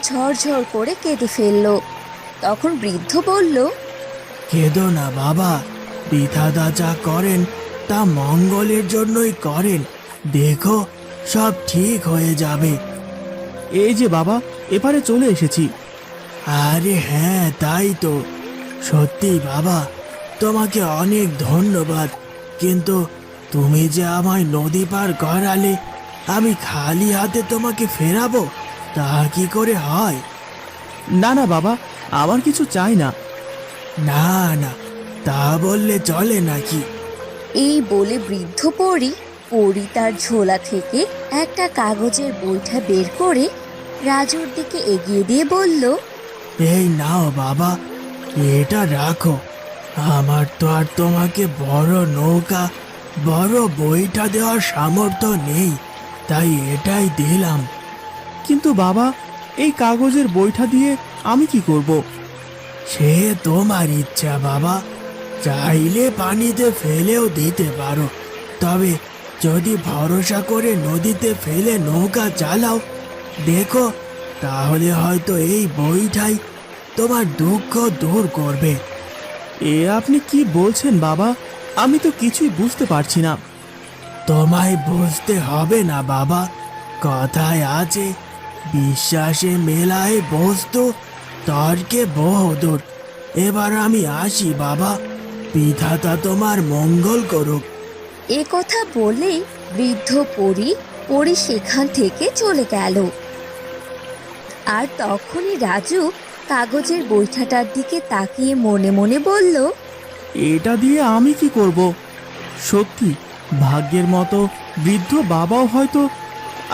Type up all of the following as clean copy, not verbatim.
ঝরঝর করে কেঁদে ফেলল। তখন বৃদ্ধ বলল, কেঁদো না বাবা, বিধাতা যা করেন তা মঙ্গলের জন্যই করেন। দেখো, সব ঠিক হয়ে যাবে। এই যে বাবা, এপারে চলে এসেছি। আরে হ্যাঁ, তাই তো। সত্যি বাবা, তোমাকে অনেক ধন্যবাদ। কিন্তু তুমি যে আমায় নদী পার করালে, আমি খালি হাতে তোমাকে ফেরাবো, তা কি করে হয়? না না বাবা, আমার কিছু চাই না। না না, তা বললে চলে নাকি? এই বলে বৃদ্ধ পরী তার ঝোলা থেকে একটা কাগজের বইটা বের করে রাজুর দিকে এগিয়ে দিয়ে বলল, এই নাও বাবা, এটা রাখো। আমার তো আর তোমাকে বড় নৌকা, বড় বইটা দেওয়ার সামর্থ্য নেই, তাই এটাই দিলাম। কিন্তু বাবা, এই কাগজের বইটা দিয়ে আমি কি করব? সে তোমার ইচ্ছা বাবা, চাইলে পানিতে ফেলেও দিতে পারো। তবে যদি ভরসা করে নদীতে ফেলে নৌকা চালাও, দেখো, তাহলে হয়তো এই বইটাই তোমার দুঃখ দূর করবে। এ আপনি কি বলছেন বাবা? আমি তো কিছুই বুঝতে পারছি না। তোমায় বুঝতে হবে না বাবা, কথায় আছে, বিশ্বাসে মেলায় বস্তু, তর্কে বহুদূর। এবার আমি আসি বাবা, বিধাতা তোমার মঙ্গল করুক। এ কথা বলে বৃদ্ধ পরী সেখান থেকে চলে গেল। আর তখনই রাজু কাগজের বইটাটার দিকে তাকিয়ে মনে মনে বলল, এটা দিয়ে আমি কি করব? সত্যি, ভাগ্যের মতো বৃদ্ধ বাবাও হয়তো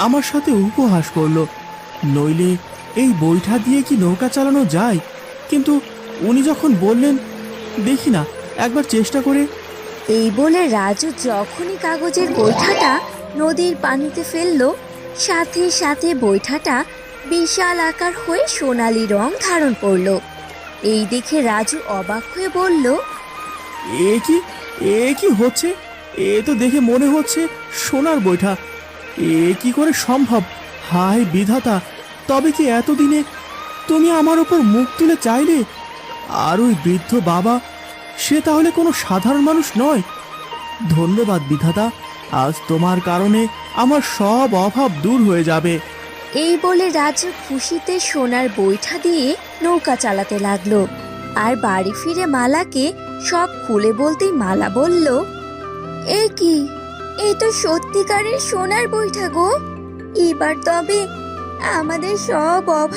আমার সাথে উপহাস করলো। নইলে এই বইটা দিয়ে কি নৌকা চালানো যায়? কিন্তু উনি যখন বললেন, দেখি না একবার চেষ্টা করে। এই বলে রাজু যখনই কাগজের বৈঠাটা নদীর পানিতে ফেললো, সাথে সাথে বৈঠাটা বিশাল আকার হয়ে সোনালী রং ধারণ করলো। এই দেখে রাজু অবাক হয়ে বলল, এ কি, এ কি হচ্ছে? এ তো দেখে মনে হচ্ছে সোনার বৈঠা। এ কি করে সম্ভব? হায় বিধাতা, তবে কি এতদিনে তুমি আমার ওপর মুখ তুলে চাইলে? আর ওই বৃদ্ধ বাবা, সে তাহলে কোনো সাধারণ মানুষ নয়। ধন্যবাদ বিধাতা, আজ তোমার কারণে আমার সব অভাব দূর হয়ে যাবে। এই বলে রাজু খুশিতে সোনার বৈঠা দিয়ে নৌকা চালাতে লাগলো। আর বাড়ি ফিরে মালাকে সব খুলে বলতেই মালা বলল, এ কি, এ তো সত্যিকারের সোনার বৈঠা গো। এবার তবে আমাদের সব অভাব